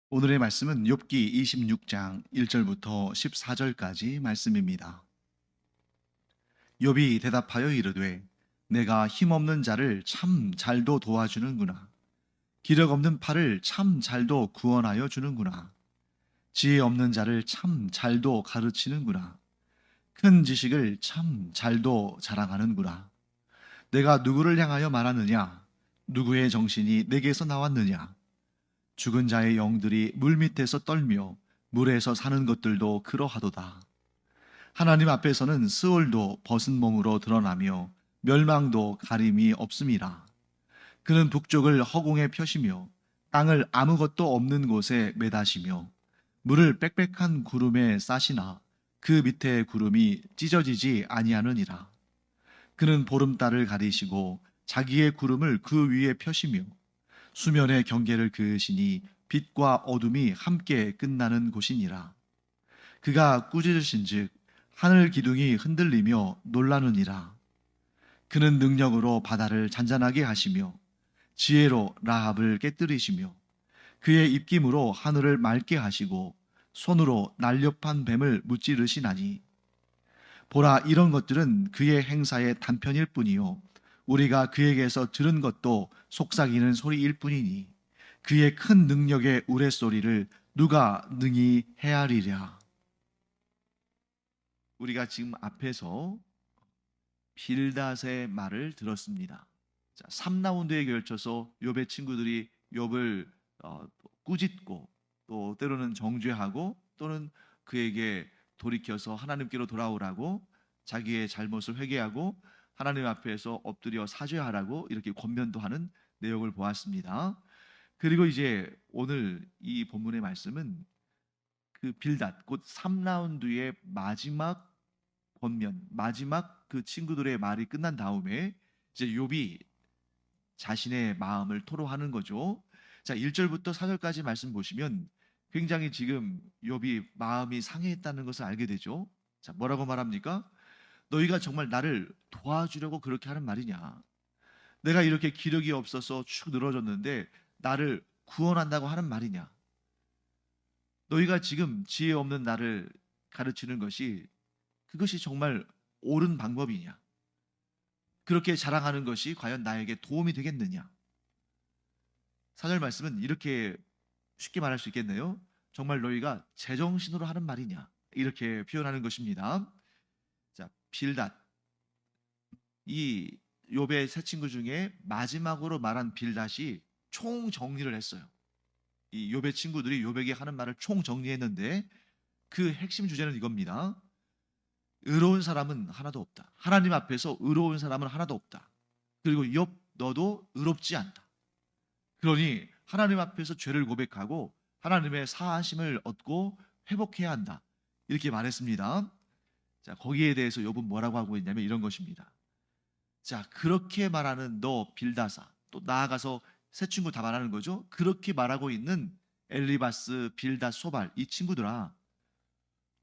오늘의 말씀은 욥기 26장 1절부터 14절까지 말씀입니다. 욥이 대답하여 이르되 내가 힘없는 자를 참 잘도 도와주는구나. 기력 없는 팔을 참 잘도 구원하여 주는구나. 지혜 없는 자를 참 잘도 가르치는구나. 큰 지식을 참 잘도 자랑하는구나. 내가 누구를 향하여 말하느냐? 누구의 정신이 내게서 나왔느냐? 죽은 자의 영들이 물밑에서 떨며 물에서 사는 것들도 그러하도다. 하나님 앞에서는 스올도 벗은 몸으로 드러나며 멸망도 가림이 없음이라. 그는 북쪽을 허공에 펴시며 땅을 아무것도 없는 곳에 매다시며 물을 빽빽한 구름에 싸시나 그 밑에 구름이 찢어지지 아니하느니라. 그는 보름달을 가리시고 자기의 구름을 그 위에 펴시며 수면의 경계를 그으시니 빛과 어둠이 함께 끝나는 곳이니라. 그가 꾸짖으신즉 하늘 기둥이 흔들리며 놀라느니라. 그는 능력으로 바다를 잔잔하게 하시며 지혜로 라합을 깨뜨리시며 그의 입김으로 하늘을 맑게 하시고 손으로 날렵한 뱀을 무찌르시나니 보라, 이런 것들은 그의 행사의 단편일 뿐이요 우리가 그에게서 들은 것도 속삭이는 소리일 뿐이니 그의 큰 능력의 우레소리를 누가 능히 헤아리랴. 우리가 지금 앞에서 빌닷의 말을 들었습니다. 자, 3라운드에 걸쳐서 욥의 친구들이 욥을 꾸짖고 또 때로는 정죄하고 또는 그에게 돌이켜서 하나님께로 돌아오라고 자기의 잘못을 회개하고 하나님 앞에서 엎드려 사죄하라고 이렇게 권면도 하는 내용을 보았습니다. 그리고 이제 오늘 이 본문의 말씀은 그 빌닷 곧 3라운드의 마지막 권면, 마지막 그 친구들의 말이 끝난 다음에 이제 욥이 자신의 마음을 토로하는 거죠. 자, 1절부터 4절까지 말씀 보시면 굉장히 지금 욥이 마음이 상해했다는 것을 알게 되죠. 자, 뭐라고 말합니까? 너희가 정말 나를 도와주려고 그렇게 하는 말이냐? 내가 이렇게 기력이 없어서 축 늘어졌는데 나를 구원한다고 하는 말이냐? 너희가 지금 지혜 없는 나를 가르치는 것이 그것이 정말 옳은 방법이냐? 그렇게 자랑하는 것이 과연 나에게 도움이 되겠느냐? 4절 말씀은 이렇게 쉽게 말할 수 있겠네요. 정말 너희가 제정신으로 하는 말이냐? 이렇게 표현하는 것입니다. 자, 빌닷, 이 욥의 세 친구 중에 마지막으로 말한 빌닷이 총 정리를 했어요. 이 욥의 친구들이 욥에게 하는 말을 총 정리했는데 그 핵심 주제는 이겁니다. 의로운 사람은 하나도 없다. 하나님 앞에서 의로운 사람은 하나도 없다. 그리고 욥 너도 의롭지 않다. 그러니 하나님 앞에서 죄를 고백하고 하나님의 사하심을 얻고 회복해야 한다. 이렇게 말했습니다. 자, 거기에 대해서 욥은 뭐라고 하고 있냐면 이런 것입니다. 자, 그렇게 말하는 너 빌다사, 또 나아가서 세 친구 다 말하는 거죠. 그렇게 말하고 있는 엘리바스, 빌닷, 소발, 이 친구들아,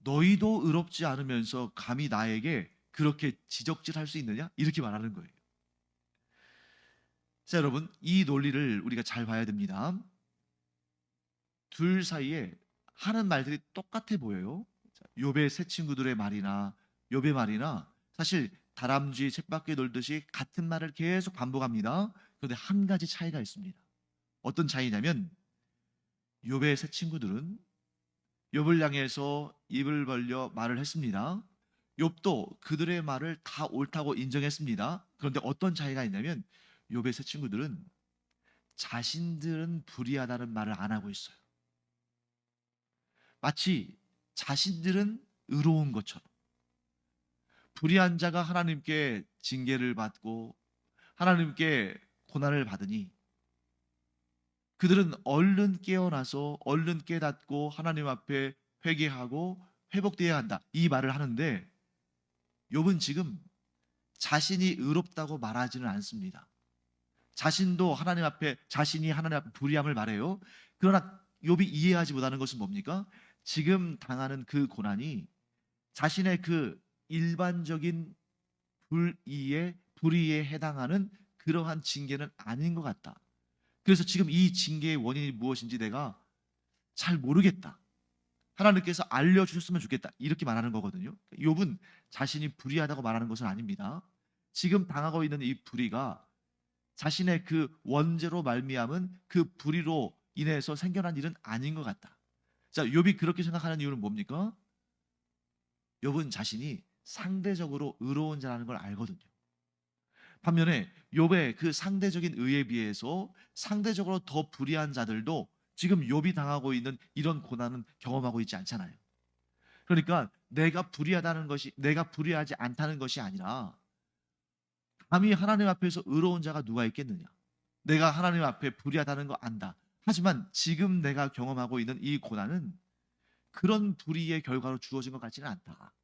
너희도 의롭지 않으면서 감히 나에게 그렇게 지적질할 수 있느냐? 이렇게 말하는 거예요. 자, 여러분, 이 논리를 우리가 잘 봐야 됩니다. 둘 사이에 하는 말들이 똑같아 보여요. 자, 욥의 세 친구들의 말이나 욥의 말이나 사실 다람쥐 쳇바퀴 돌듯이 같은 말을 계속 반복합니다. 그런데 한 가지 차이가 있습니다. 어떤 차이냐면 욥의 세 친구들은 욥을 향해서 입을 벌려 말을 했습니다. 욥도 그들의 말을 다 옳다고 인정했습니다. 그런데 어떤 차이가 있냐면 욥의 세 친구들은 자신들은 불의하다는 말을 안 하고 있어요. 마치 자신들은 의로운 것처럼 불의한 자가 하나님께 징계를 받고 하나님께 고난을 받으니 그들은 얼른 깨어나서 얼른 깨닫고 하나님 앞에 회개하고 회복되어야 한다. 이 말을 하는데 욥은 지금 자신이 의롭다고 말하지는 않습니다. 자신도 하나님 앞에 자신이 하나님 앞에 불의함을 말해요. 그러나 욥이 이해하지 못하는 것은 뭡니까? 지금 당하는 그 고난이 자신의 그 일반적인 불의에 해당하는 그러한 징계는 아닌 것 같다. 그래서 지금 이 징계의 원인이 무엇인지 내가 잘 모르겠다. 하나님께서 알려주셨으면 좋겠다. 이렇게 말하는 거거든요. 욥은 자신이 불의하다고 말하는 것은 아닙니다. 지금 당하고 있는 이 불의가 자신의 그 원죄로 말미암은 그 불의로 인해서 생겨난 일은 아닌 것 같다. 자, 욥이 그렇게 생각하는 이유는 뭡니까? 욥은 자신이 상대적으로 의로운 자라는 걸 알거든요. 반면에 욥의 그 상대적인 의에 비해서 상대적으로 더 불의한 자들도 지금 욥이 당하고 있는 이런 고난은 경험하고 있지 않잖아요. 그러니까 내가 불의하지 않다는 것이 아니라 감히 하나님 앞에서 의로운 자가 누가 있겠느냐? 내가 하나님 앞에 불의하다는 거 안다. 하지만 지금 내가 경험하고 있는 이 고난은 그런 불의의 결과로 주어진 것 같지는 않다.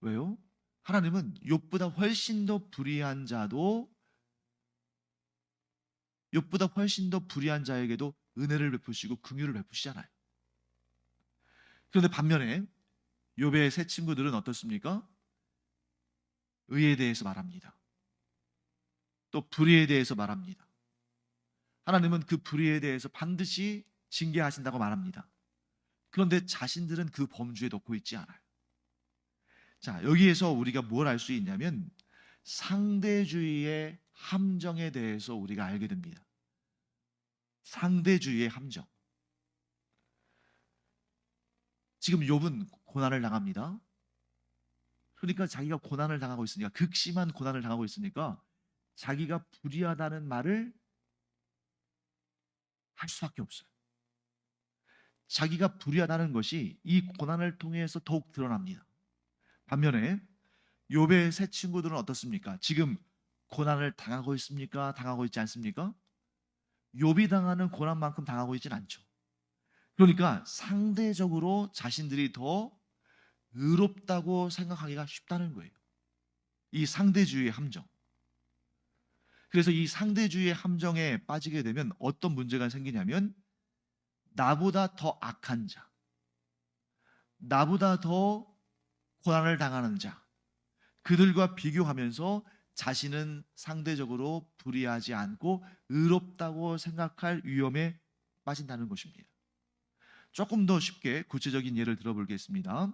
왜요? 하나님은 욥보다 훨씬 더 불의한 자도 욥보다 훨씬 더 불의한 자에게도 은혜를 베푸시고 긍휼을 베푸시잖아요. 그런데 반면에 욥의 세 친구들은 어떻습니까? 의에 대해서 말합니다. 또 불의에 대해서 말합니다. 하나님은 그 불의에 대해서 반드시 징계하신다고 말합니다. 그런데 자신들은 그 범주에 놓고 있지 않아요. 자, 여기에서 우리가 뭘 알 수 있냐면 상대주의의 함정에 대해서 우리가 알게 됩니다. 상대주의의 함정. 지금 욥은 고난을 당합니다. 그러니까 자기가 고난을 당하고 있으니까, 극심한 고난을 당하고 있으니까 자기가 불의하다는 말을 할 수밖에 없어요. 자기가 불의하다는 것이 이 고난을 통해서 더욱 드러납니다. 반면에 욥의 세 친구들은 어떻습니까? 지금 고난을 당하고 있습니까? 당하고 있지 않습니까? 욥이 당하는 고난만큼 당하고 있지는 않죠. 그러니까 상대적으로 자신들이 더 의롭다고 생각하기가 쉽다는 거예요. 이 상대주의의 함정. 그래서 이 상대주의의 함정에 빠지게 되면 어떤 문제가 생기냐면 나보다 더 악한 자, 나보다 더 고난을 당하는 자, 그들과 비교하면서 자신은 상대적으로 불의하지 않고 의롭다고 생각할 위험에 빠진다는 것입니다. 조금 더 쉽게 구체적인 예를 들어보겠습니다.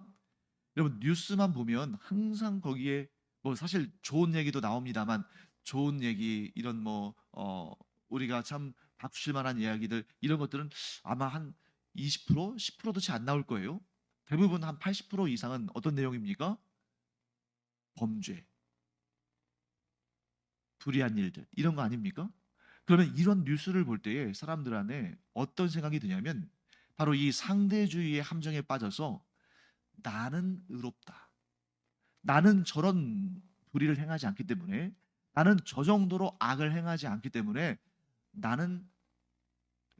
여러분, 뉴스만 보면 항상 거기에 뭐 사실 좋은 얘기도 나옵니다만, 좋은 얘기 이런 우리가 참 박수칠 만한 이야기들, 이런 것들은 아마 한 20%, 10%도 채 안 나올 거예요. 대부분 한 80% 이상은 어떤 내용입니까? 범죄, 불의한 일들, 이런 거 아닙니까? 그러면 이런 뉴스를 볼 때에 사람들 안에 어떤 생각이 드냐면 바로 이 상대주의의 함정에 빠져서 나는 의롭다, 나는 저런 불의를 행하지 않기 때문에, 나는 저 정도로 악을 행하지 않기 때문에 나는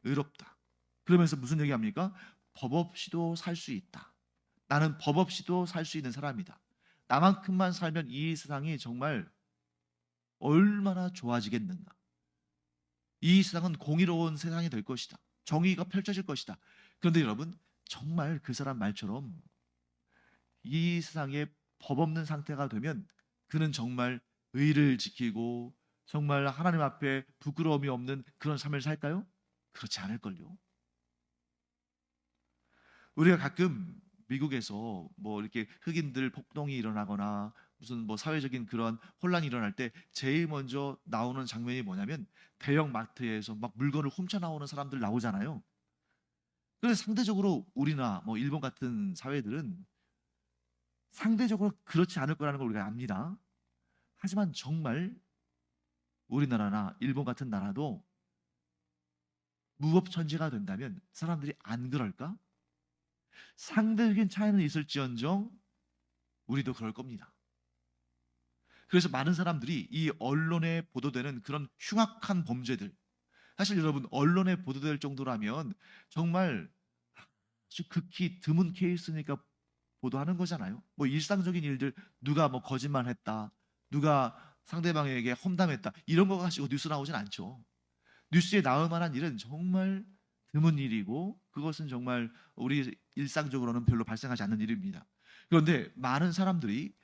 의롭다. 그러면서 무슨 얘기합니까? 법 없이도 살 수 있다. 나는 법 없이도 살 수 있는 사람이다. 나만큼만 살면 이 세상이 정말 얼마나 좋아지겠는가. 이 세상은 공의로운 세상이 될 것이다. 정의가 펼쳐질 것이다. 그런데 여러분, 정말 그 사람 말처럼 이 세상에 법 없는 상태가 되면 그는 정말 의를 지키고 정말 하나님 앞에 부끄러움이 없는 그런 삶을 살까요? 그렇지 않을걸요. 우리가 가끔 미국에서 뭐 이렇게 흑인들 폭동이 일어나거나 무슨 뭐 사회적인 그런 혼란이 일어날 때 제일 먼저 나오는 장면이 뭐냐면 대형 마트에서 막 물건을 훔쳐 나오는 사람들 나오잖아요. 그래서 상대적으로 우리나 뭐 일본 같은 사회들은 상대적으로 그렇지 않을 거라는 걸 우리가 압니다. 하지만 정말 우리나라나 일본 같은 나라도 무법천지가 된다면 사람들이 안 그럴까? 상대적인 차이는 있을지언정 우리도 그럴 겁니다. 그래서 많은 사람들이 이 언론에 보도되는 그런 흉악한 범죄들, 사실 여러분 언론에 보도될 정도라면 정말 아주 극히 드문 케이스니까 보도하는 거잖아요. 뭐 일상적인 일들, 누가 뭐 거짓말했다, 누가 상대방에게 험담했다, 이런 거 가지고 뉴스 나오진 않죠. 뉴스에 나올 만한 일은 정말 드문 일이고 그것은 정말 우리 일상적으로는 별로 발생하지 않는 일입니다. 그런데 많은 사람들이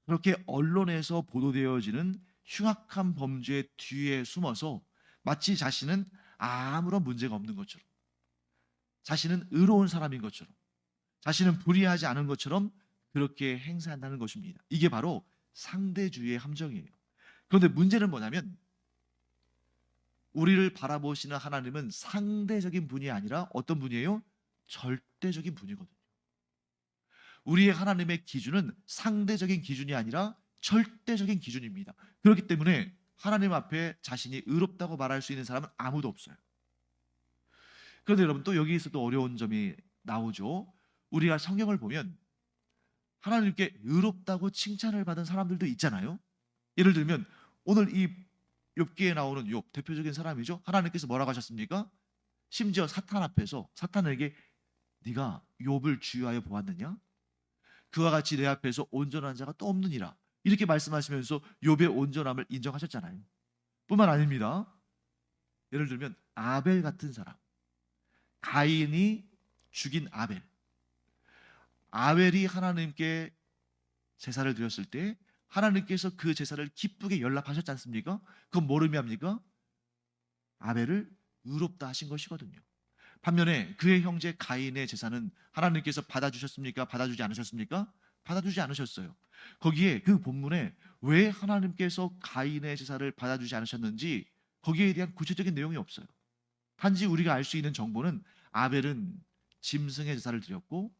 그렇게 언론에서 보도되어지는 흉악한 범죄 뒤에 숨어서 마치 자신은 아무런 문제가 없는 것처럼, 자신은 의로운 사람인 것처럼, 자신은 불의하지 않은 것처럼 그렇게 행세한다는 것입니다. 이게 바로 상대주의의 함정이에요. 그런데 문제는 뭐냐면 우리를 바라보시는 하나님은 상대적인 분이 아니라 어떤 분이에요? 절대적인 분이거든요. 우리의 하나님의 기준은 상대적인 기준이 아니라 절대적인 기준입니다. 그렇기 때문에 하나님 앞에 자신이 의롭다고 말할 수 있는 사람은 아무도 없어요. 그런데 여러분, 또 여기에서도 어려운 점이 나오죠. 우리가 성경을 보면 하나님께 의롭다고 칭찬을 받은 사람들도 있잖아요. 예를 들면 오늘 이 욥기에 나오는 욥, 대표적인 사람이죠. 하나님께서 뭐라고 하셨습니까? 심지어 사탄 앞에서 사탄에게 네가 욥을 주유하여 보았느냐? 그와 같이 내 앞에서 온전한 자가 또 없느니라, 이렇게 말씀하시면서 욥의 온전함을 인정하셨잖아요. 뿐만 아닙니다. 예를 들면 아벨 같은 사람, 가인이 죽인 아벨, 아벨이 하나님께 제사를 드렸을 때 하나님께서 그 제사를 기쁘게 연락하셨지 않습니까? 그건 뭘 의미합니까? 아벨을 의롭다 하신 것이거든요. 반면에 그의 형제 가인의 제사는 하나님께서 받아주셨습니까? 받아주지 않으셨습니까? 받아주지 않으셨어요. 거기에 그 본문에 왜 하나님께서 가인의 제사를 받아주지 않으셨는지 거기에 대한 구체적인 내용이 없어요. 단지 우리가 알 수 있는 정보는 아벨은 짐승의 제사를 드렸고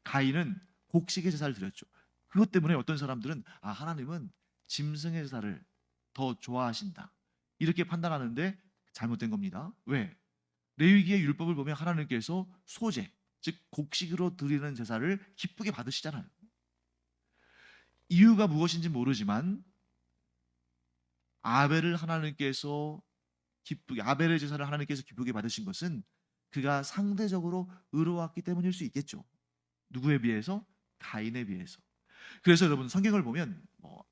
가인은 곡식의 제사를 드렸죠. 그것 때문에 어떤 사람들은 하나님은 짐승의 제사를 더 좋아하신다, 이렇게 판단하는데 잘못된 겁니다. 왜? 레위기의 율법을 보면 하나님께서 소제, 즉 곡식으로 드리는 제사를 기쁘게 받으시잖아요. 이유가 무엇인지 모르지만 아벨의 제사를 하나님께서 기쁘게 받으신 것은 그가 상대적으로 의로웠기 때문일 수 있겠죠. 누구에 비해서? 가인에 비해서. 그래서 여러분, 성경을 보면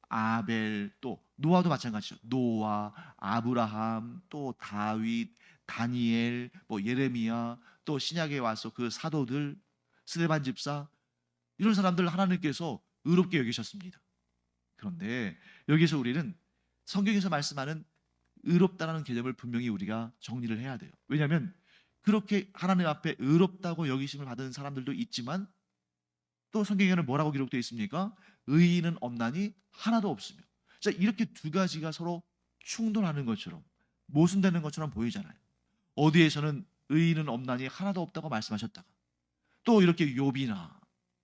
아벨, 또 노아도 마찬가지죠. 노아, 아브라함, 또 다윗, 다니엘, 예레미야, 또 신약에 와서 그 사도들, 스데반 집사, 이런 사람들 하나님께서 의롭게 여기셨습니다. 그런데 여기서 우리는 성경에서 말씀하는 의롭다라는 개념을 분명히 우리가 정리를 해야 돼요. 왜냐하면 그렇게 하나님 앞에 의롭다고 여기심을 받은 사람들도 있지만 또 성경에는 뭐라고 기록되어 있습니까? 의인은 없나니 하나도 없으며. 자, 이렇게 두 가지가 서로 충돌하는 것처럼, 모순되는 것처럼 보이잖아요. 어디에서는 의인은 없나니 하나도 없다고 말씀하셨다가 또 이렇게 욥이나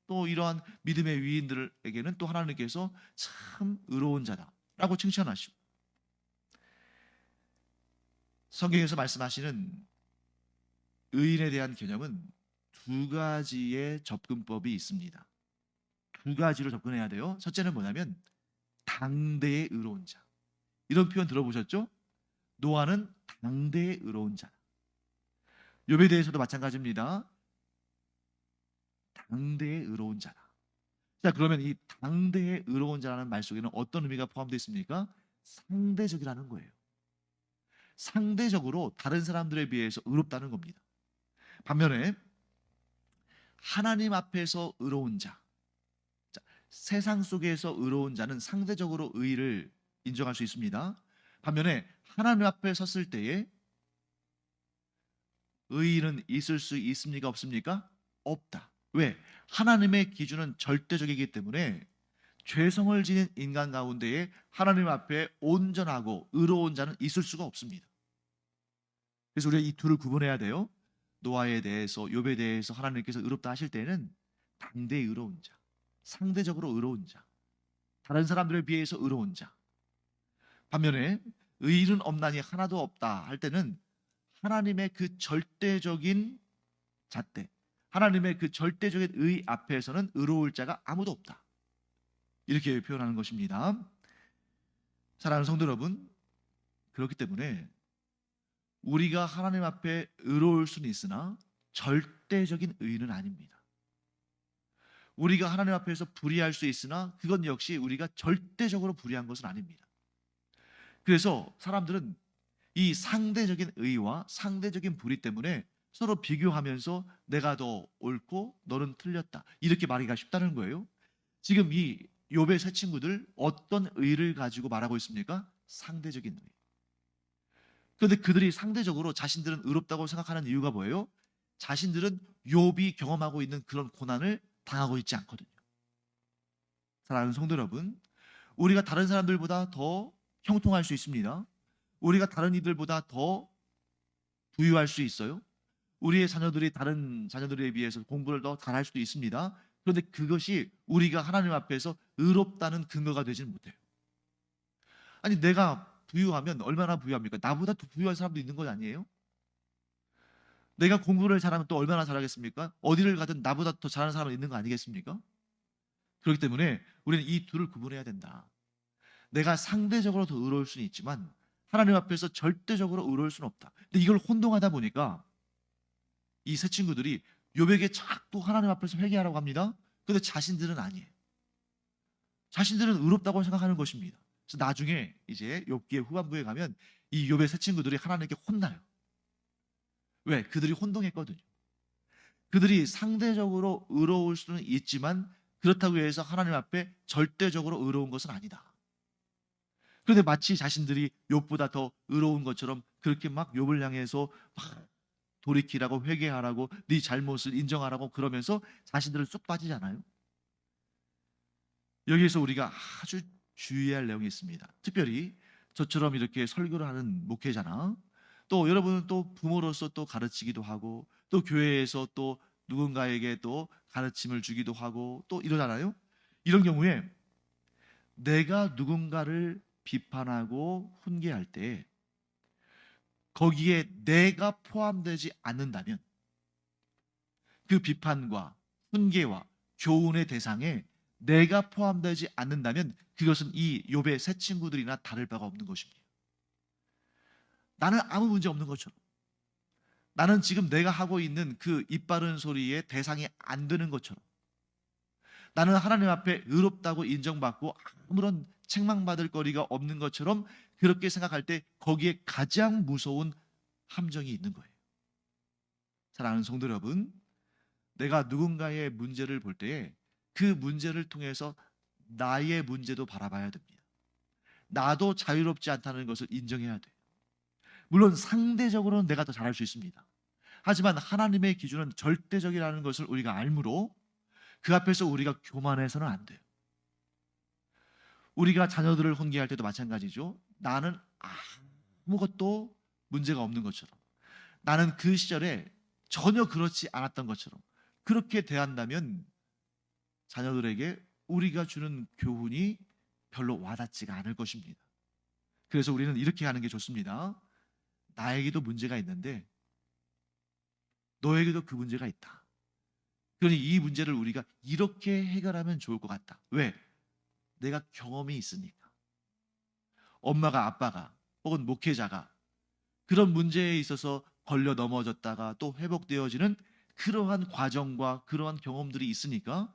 또 이러한 믿음의 위인들에게는 또 하나님께서 참 의로운 자다라고 칭찬하시고, 성경에서 말씀하시는 의인에 대한 개념은 두 가지의 접근법이 있습니다. 두 가지로 접근해야 돼요. 첫째는 뭐냐면 당대의 의로운 자. 이런 표현 들어보셨죠? 노아는 당대의 의로운 자. 욥에 대해서도 마찬가지입니다. 당대의 의로운 자다. 자, 그러면 이 당대의 의로운 자라는 말 속에는 어떤 의미가 포함되어 있습니까? 상대적이라는 거예요. 상대적으로 다른 사람들에 비해서 의롭다는 겁니다. 반면에 하나님 앞에서 의로운 자, 세상 속에서 의로운 자는 상대적으로 의를 인정할 수 있습니다. 반면에 하나님 앞에 섰을 때에 의인은 있을 수 있습니까? 없습니까? 없다. 왜? 하나님의 기준은 절대적이기 때문에 죄성을 지닌 인간 가운데에 하나님 앞에 온전하고 의로운 자는 있을 수가 없습니다. 그래서 우리가 이 둘을 구분해야 돼요. 노아에 대해서, 욥에 대해서 하나님께서 의롭다 하실 때는 당대의 의로운 자, 상대적으로 의로운 자, 다른 사람들에 비해서 의로운 자. 반면에 의인은 없나니 하나도 없다 할 때는 하나님의 그 절대적인 잣대, 하나님의 그 절대적인 의 앞에서는 의로울 자가 아무도 없다, 이렇게 표현하는 것입니다. 사랑하는 성도 여러분, 그렇기 때문에 우리가 하나님 앞에 의로울 수는 있으나 절대적인 의는 아닙니다. 우리가 하나님 앞에서 불의할 수 있으나 그건 역시 우리가 절대적으로 불의한 것은 아닙니다. 그래서 사람들은 이 상대적인 의와 상대적인 불의 때문에 서로 비교하면서 내가 더 옳고 너는 틀렸다, 이렇게 말하기가 쉽다는 거예요. 지금 이 욥의 세 친구들 어떤 의를 가지고 말하고 있습니까? 상대적인 의. 그런데 그들이 상대적으로 자신들은 의롭다고 생각하는 이유가 뭐예요? 자신들은 욥이 경험하고 있는 그런 고난을 당하고 있지 않거든요. 사랑하는 성도 여러분, 우리가 다른 사람들보다 더 형통할 수 있습니다. 우리가 다른 이들보다 더 부유할 수 있어요. 우리의 자녀들이 다른 자녀들에 비해서 공부를 더 잘할 수도 있습니다. 그런데 그것이 우리가 하나님 앞에서 의롭다는 근거가 되지는 못해요. 아니, 내가 부유하면 얼마나 부유합니까? 나보다 더 부유한 사람도 있는 것 아니에요? 내가 공부를 잘하면 또 얼마나 잘하겠습니까? 어디를 가든 나보다 더 잘하는 사람이 있는 거 아니겠습니까? 그렇기 때문에 우리는 이 둘을 구분해야 된다. 내가 상대적으로 더 의로울 수는 있지만 하나님 앞에서 절대적으로 의로울 수는 없다. 근데 이걸 혼동하다 보니까 이 세 친구들이 욥에게 자꾸 하나님 앞에서 회개하라고 합니다. 그런데 자신들은 아니에요. 자신들은 의롭다고 생각하는 것입니다. 그래서 나중에 이제 욥기의 후반부에 가면 이 욥의 세 친구들이 하나님께 혼나요. 왜? 그들이 혼동했거든요. 그들이 상대적으로 의로울 수는 있지만 그렇다고 해서 하나님 앞에 절대적으로 의로운 것은 아니다. 그런데 마치 자신들이 욥보다 더 의로운 것처럼 그렇게 막 욥을 향해서 막 돌이키라고, 회개하라고, 네 잘못을 인정하라고 그러면서 자신들을 쑥 빠지잖아요. 여기에서 우리가 아주 주의할 내용이 있습니다. 특별히 저처럼 이렇게 설교를 하는 목회자나 또 여러분은 또 부모로서 또 가르치기도 하고 또 교회에서 또 누군가에게 또 가르침을 주기도 하고 또 이러잖아요. 이런 경우에 내가 누군가를 비판하고 훈계할 때 거기에 내가 포함되지 않는다면 그 비판과 훈계와 교훈의 대상에 내가 포함되지 않는다면 그것은 이 욥의 세 친구들이나 다를 바가 없는 것입니다. 나는 아무 문제 없는 것처럼, 나는 지금 내가 하고 있는 그 입 바른 소리의 대상이 안 되는 것처럼, 나는 하나님 앞에 의롭다고 인정받고 아무런 책망받을 거리가 없는 것처럼 그렇게 생각할 때 거기에 가장 무서운 함정이 있는 거예요. 사랑하는 성도 여러분, 내가 누군가의 문제를 볼 때에 그 문제를 통해서 나의 문제도 바라봐야 됩니다. 나도 자유롭지 않다는 것을 인정해야 돼요. 물론 상대적으로는 내가 더 잘할 수 있습니다. 하지만 하나님의 기준은 절대적이라는 것을 우리가 알므로 그 앞에서 우리가 교만해서는 안 돼요. 우리가 자녀들을 훈계할 때도 마찬가지죠. 나는 아무것도 문제가 없는 것처럼, 나는 그 시절에 전혀 그렇지 않았던 것처럼 그렇게 대한다면 자녀들에게 우리가 주는 교훈이 별로 와닿지가 않을 것입니다. 그래서 우리는 이렇게 하는 게 좋습니다. 나에게도 문제가 있는데 너에게도 그 문제가 있다. 그러니 이 문제를 우리가 이렇게 해결하면 좋을 것 같다. 왜? 내가 경험이 있으니까. 엄마가, 아빠가 혹은 목회자가 그런 문제에 있어서 걸려 넘어졌다가 또 회복되어지는 그러한 과정과 그러한 경험들이 있으니까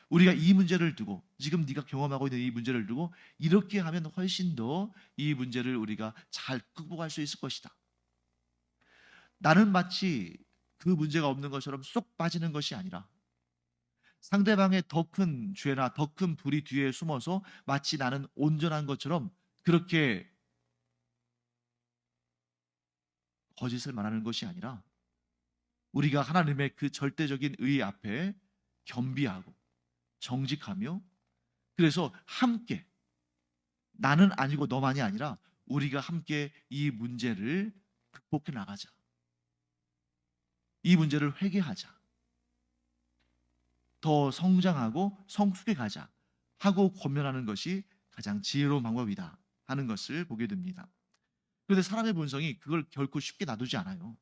우리가 이 문제를 두고, 지금 네가 경험하고 있는 이 문제를 두고 이렇게 하면 훨씬 더 이 문제를 우리가 잘 극복할 수 있을 것이다. 나는 마치 그 문제가 없는 것처럼 쏙 빠지는 것이 아니라 상대방의 더 큰 죄나 더 큰 불의 뒤에 숨어서 마치 나는 온전한 것처럼 그렇게 거짓을 말하는 것이 아니라 우리가 하나님의 그 절대적인 의 앞에 겸비하고 정직하며, 그래서 함께, 나는 아니고 너만이 아니라 우리가 함께 이 문제를 극복해 나가자. 이 문제를 회개하자. 더 성장하고 성숙해 가자 하고 권면하는 것이 가장 지혜로운 방법이다 하는 것을 보게 됩니다. 그런데 사람의 본성이 그걸 결코 쉽게 놔두지 않아요.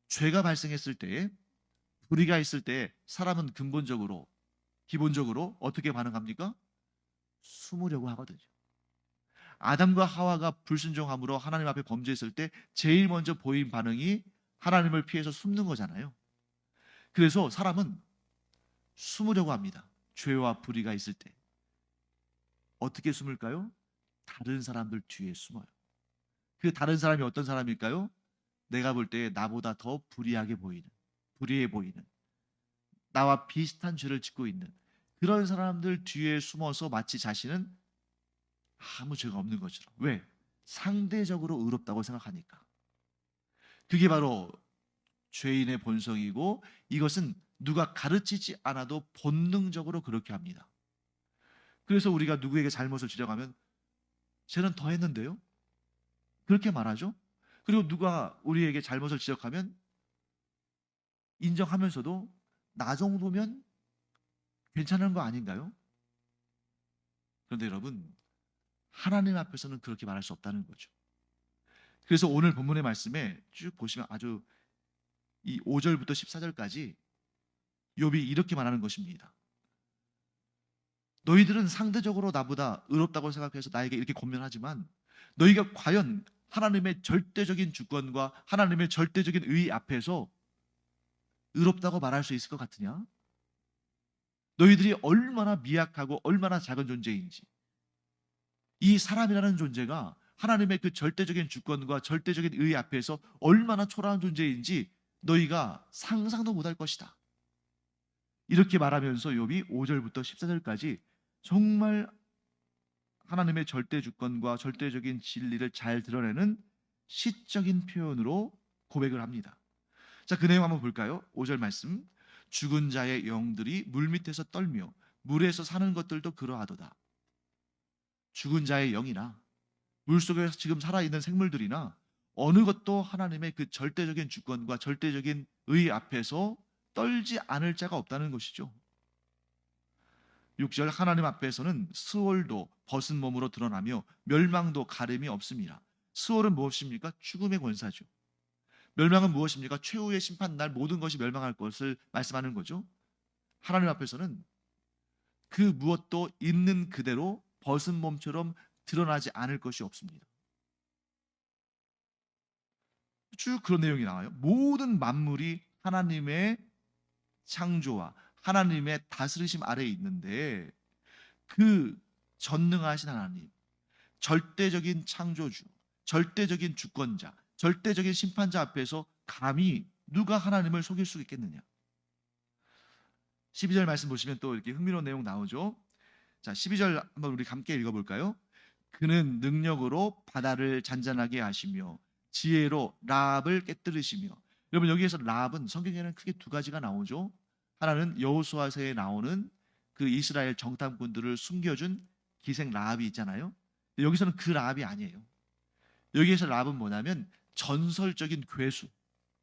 죄가 발생했을 때, 불의가 있을 때 사람은 기본적으로 어떻게 반응합니까? 숨으려고 하거든요. 아담과 하와가 불순종함으로 하나님 앞에 범죄했을 때 제일 먼저 보인 반응이 하나님을 피해서 숨는 거잖아요. 그래서 사람은 숨으려고 합니다. 죄와 불의가 있을 때. 어떻게 숨을까요? 다른 사람들 뒤에 숨어요. 그 다른 사람이 어떤 사람일까요? 내가 볼 때 나보다 더 불의해 보이는, 나와 비슷한 죄를 짓고 있는 그런 사람들 뒤에 숨어서 마치 자신은 아무 죄가 없는 것처럼. 왜? 상대적으로 의롭다고 생각하니까. 그게 바로 죄인의 본성이고 이것은 누가 가르치지 않아도 본능적으로 그렇게 합니다. 그래서 우리가 누구에게 잘못을 지적하면 쟤는 더 했는데요? 그렇게 말하죠. 그리고 누가 우리에게 잘못을 지적하면 인정하면서도 나 정도면 괜찮은 거 아닌가요? 그런데 여러분, 하나님 앞에서는 그렇게 말할 수 없다는 거죠. 그래서 오늘 본문의 말씀에 쭉 보시면 아주 이 5절부터 14절까지 욥이 이렇게 말하는 것입니다. 너희들은 상대적으로 나보다 의롭다고 생각해서 나에게 이렇게 권면하지만 너희가 과연 하나님의 절대적인 주권과 하나님의 절대적인 의 앞에서 의롭다고 말할 수 있을 것 같으냐? 너희들이 얼마나 미약하고 얼마나 작은 존재인지, 이 사람이라는 존재가 하나님의 그 절대적인 주권과 절대적인 의 앞에서 얼마나 초라한 존재인지 너희가 상상도 못할 것이다. 이렇게 말하면서 욥이 5절부터 14절까지 정말 하나님의 절대 주권과 절대적인 진리를 잘 드러내는 시적인 표현으로 고백을 합니다. 자, 그 내용 한번 볼까요? 5절 말씀. 죽은 자의 영들이 물 밑에서 떨며 물에서 사는 것들도 그러하도다. 죽은 자의 영이나 물속에서 지금 살아있는 생물들이나 어느 것도 하나님의 그 절대적인 주권과 절대적인 의 앞에서 떨지 않을 자가 없다는 것이죠. 6절. 하나님 앞에서는 스월도 벗은 몸으로 드러나며 멸망도 가림이 없습니다. 스월은 무엇입니까? 죽음의 권사죠. 멸망은 무엇입니까? 최후의 심판날 모든 것이 멸망할 것을 말씀하는 거죠. 하나님 앞에서는 그 무엇도 있는 그대로 벗은 몸처럼 드러나지 않을 것이 없습니다. 쭉 그런 내용이 나와요. 모든 만물이 하나님의 창조와 하나님의 다스리심 아래에 있는데 그 전능하신 하나님, 절대적인 창조주, 절대적인 주권자, 절대적인 심판자 앞에서 감히 누가 하나님을 속일 수 있겠느냐? 12절 말씀 보시면 또 이렇게 흥미로운 내용 나오죠. 자, 12절 한번 우리 함께 읽어볼까요? 그는 능력으로 바다를 잔잔하게 하시며 지혜로 라합을 깨뜨리시며. 여러분, 여기에서 라합은 성경에는 크게 두 가지가 나오죠. 하나는 여호수아서에 나오는 그 이스라엘 정탐꾼들을 숨겨준 기생 라합이 있잖아요. 여기서는 그 라합이 아니에요. 여기에서 라합은 뭐냐면 전설적인 괴수,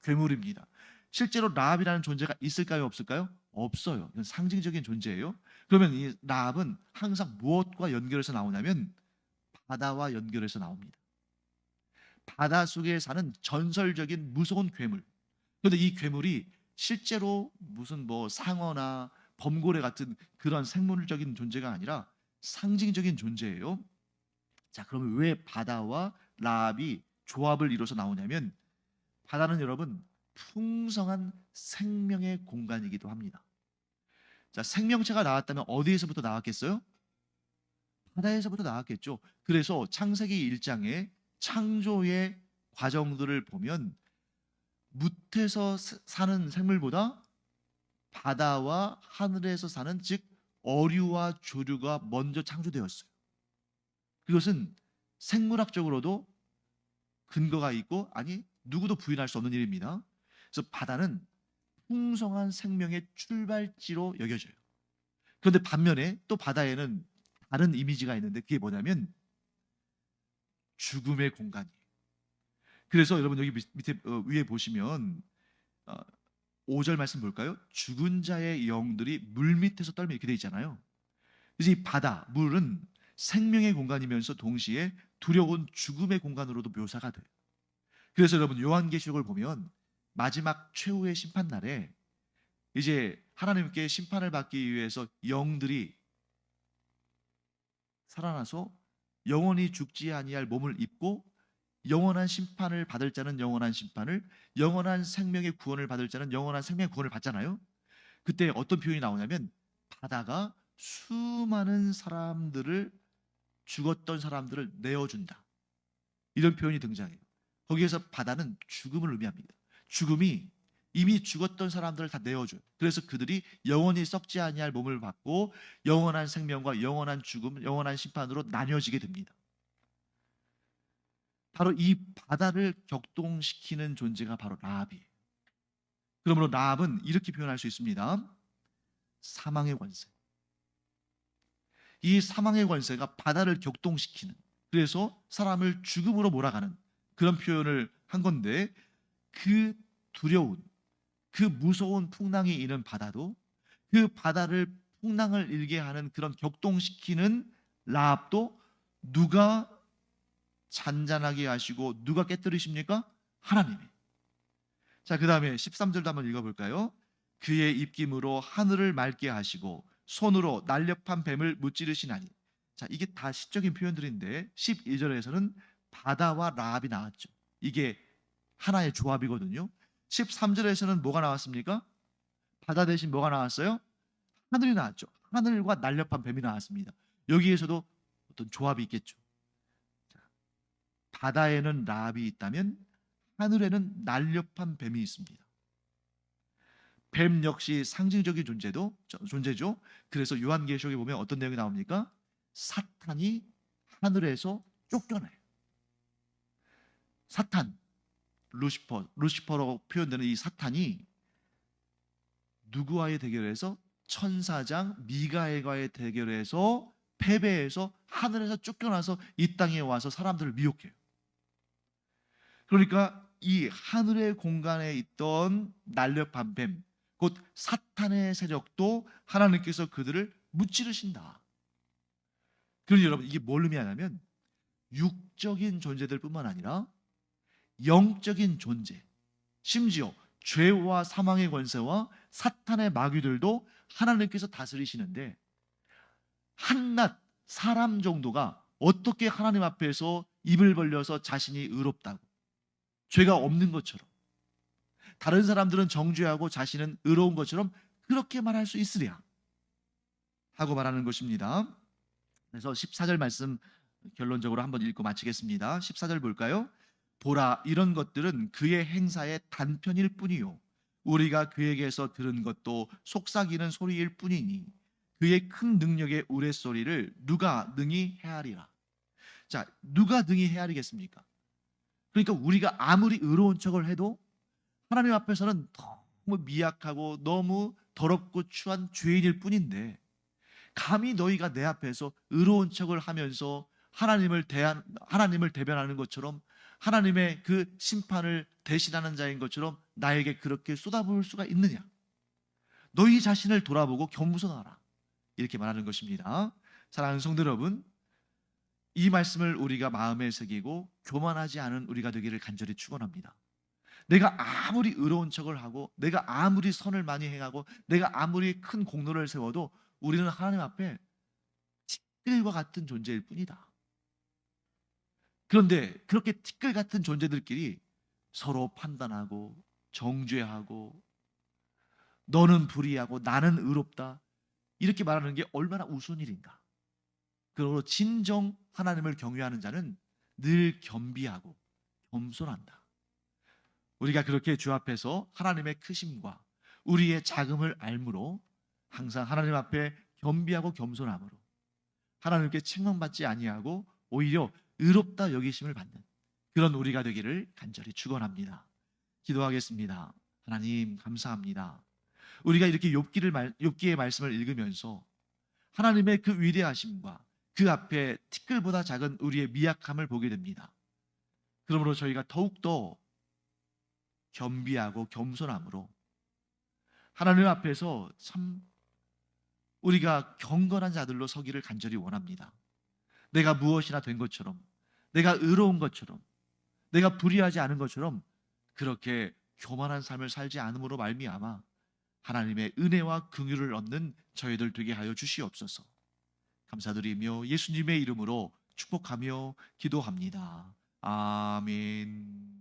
괴물입니다. 실제로 라합이라는 존재가 있을까요, 없을까요? 없어요. 이건 상징적인 존재예요. 그러면 이 라합은 항상 무엇과 연결해서 나오냐면 바다와 연결해서 나옵니다. 바다 속에 사는 전설적인 무서운 괴물. 그런데 이 괴물이 실제로 무슨 뭐 상어나 범고래 같은 그런 생물적인 존재가 아니라 상징적인 존재예요. 자, 그러면 왜 바다와 라합이 조합을 이뤄서 나오냐면 바다는 여러분 풍성한 생명의 공간이기도 합니다. 자, 생명체가 나왔다면 어디에서부터 나왔겠어요? 바다에서부터 나왔겠죠. 그래서 창세기 1장에 창조의 과정들을 보면 묻에서 사는 생물보다 바다와 하늘에서 사는, 즉 어류와 조류가 먼저 창조되었어요. 그것은 생물학적으로도 근거가 있고, 아니 누구도 부인할 수 없는 일입니다. 그래서 바다는 풍성한 생명의 출발지로 여겨져요. 그런데 반면에 또 바다에는 다른 이미지가 있는데 그게 뭐냐면 죽음의 공간이에요. 그래서 여러분 여기 밑에 위에 보시면 5절 말씀 볼까요? 죽은 자의 영들이 물 밑에서 떨며 이렇게 돼 있잖아요. 그래서 이 바다, 물은 생명의 공간이면서 동시에 두려운 죽음의 공간으로도 묘사가 돼요. 그래서 여러분 요한계시록을 보면 마지막 최후의 심판 날에 이제 하나님께 심판을 받기 위해서 영들이 살아나서 영원히 죽지 아니할 몸을 입고 영원한 심판을 받을 자는 영원한 심판을, 영원한 생명의 구원을 받을 자는 영원한 생명의 구원을 받잖아요. 그때 어떤 표현이 나오냐면 바다가 수많은 사람들을, 죽었던 사람들을 내어준다, 이런 표현이 등장해요. 거기에서 바다는 죽음을 의미합니다. 죽음이 이미 죽었던 사람들을 다 내어줘요. 그래서 그들이 영원히 썩지 아니할 몸을 받고 영원한 생명과 영원한 죽음, 영원한 심판으로 나뉘어지게 됩니다. 바로 이 바다를 격동시키는 존재가 바로 라합이에요. 그러므로 라합은 이렇게 표현할 수 있습니다. 사망의 권세. 이 사망의 권세가 바다를 격동시키는, 그래서 사람을 죽음으로 몰아가는 그런 표현을 한 건데, 그 두려운, 그 무서운 풍랑이 있는 바다도, 그 바다를 풍랑을 일게 하는 그런 격동시키는 라합도 누가 잔잔하게 하시고 누가 깨뜨리십니까? 하나님이. 자, 그 다음에 13절도 한번 읽어볼까요? 그의 입김으로 하늘을 맑게 하시고 손으로 날렵한 뱀을 무찌르시나니. 자, 이게 다 시적인 표현들인데 12절에서는 바다와 라합이 나왔죠. 이게 하나의 조합이거든요. 13절에서는 뭐가 나왔습니까? 바다 대신 뭐가 나왔어요? 하늘이 나왔죠. 하늘과 날렵한 뱀이 나왔습니다. 여기에서도 어떤 조합이 있겠죠. 자, 바다에는 라합이 있다면 하늘에는 날렵한 뱀이 있습니다. 뱀 역시 상징적인 존재죠. 그래서 요한계시록에 보면 어떤 내용이 나옵니까? 사탄이 하늘에서 쫓겨나요. 사탄, 루시퍼로 표현되는 이 사탄이 누구와의 대결에서? 천사장 미가엘과의 대결에서 패배해서 하늘에서 쫓겨나서 이 땅에 와서 사람들을 미혹해요. 그러니까 이 하늘의 공간에 있던 날렵한 뱀, 곧 사탄의 세력도 하나님께서 그들을 무찌르신다. 그러니 여러분, 이게 뭘 의미하냐면 육적인 존재들 뿐만 아니라 영적인 존재, 심지어 죄와 사망의 권세와 사탄의 마귀들도 하나님께서 다스리시는데, 한낱 사람 정도가 어떻게 하나님 앞에서 입을 벌려서 자신이 의롭다고, 죄가 없는 것처럼, 다른 사람들은 정죄하고 자신은 의로운 것처럼 그렇게 말할 수 있으랴 하고 말하는 것입니다. 그래서 14절 말씀 결론적으로 한번 읽고 마치겠습니다. 14절 볼까요? 보라, 이런 것들은 그의 행사의 단편일 뿐이요 우리가 그에게서 들은 것도 속삭이는 소리일 뿐이니 그의 큰 능력의 우레소리를 누가 능히 헤아리라. 자, 누가 능히 헤아리겠습니까? 그러니까 우리가 아무리 의로운 척을 해도 하나님 앞에서는 너무 미약하고 너무 더럽고 추한 죄인일 뿐인데, 감히 너희가 내 앞에서 의로운 척을 하면서 하나님을 대변하는 것처럼, 하나님의 그 심판을 대신하는 자인 것처럼 나에게 그렇게 쏟아부을 수가 있느냐? 너희 자신을 돌아보고 겸손하라, 이렇게 말하는 것입니다. 사랑하는 성도 여러분, 이 말씀을 우리가 마음에 새기고 교만하지 않은 우리가 되기를 간절히 축원합니다. 내가 아무리 의로운 척을 하고, 내가 아무리 선을 많이 행하고, 내가 아무리 큰 공로를 세워도 우리는 하나님 앞에 티끌과 같은 존재일 뿐이다. 그런데 그렇게 티끌 같은 존재들끼리 서로 판단하고 정죄하고 너는 불의하고 나는 의롭다, 이렇게 말하는 게 얼마나 우스운 일인가. 그러므로 진정 하나님을 경외하는 자는 늘 겸비하고 겸손한다. 우리가 그렇게 주 앞에서 하나님의 크심과 우리의 작음을 알므로 항상 하나님 앞에 겸비하고 겸손함으로 하나님께 책망받지 아니하고 오히려 의롭다 여기심을 받는 그런 우리가 되기를 간절히 축원합니다. 기도하겠습니다. 하나님, 감사합니다. 우리가 이렇게 욥기의 말씀을 읽으면서 하나님의 그 위대하심과 그 앞에 티끌보다 작은 우리의 미약함을 보게 됩니다. 그러므로 저희가 더욱더 겸비하고 겸손함으로 하나님 앞에서 참 우리가 경건한 자들로 서기를 간절히 원합니다. 내가 무엇이나 된 것처럼, 내가 의로운 것처럼, 내가 불의하지 않은 것처럼 그렇게 교만한 삶을 살지 않음으로 말미암아 하나님의 은혜와 긍휼을 얻는 저희들 되게 하여 주시옵소서. 감사드리며 예수님의 이름으로 축복하며 기도합니다. 아멘.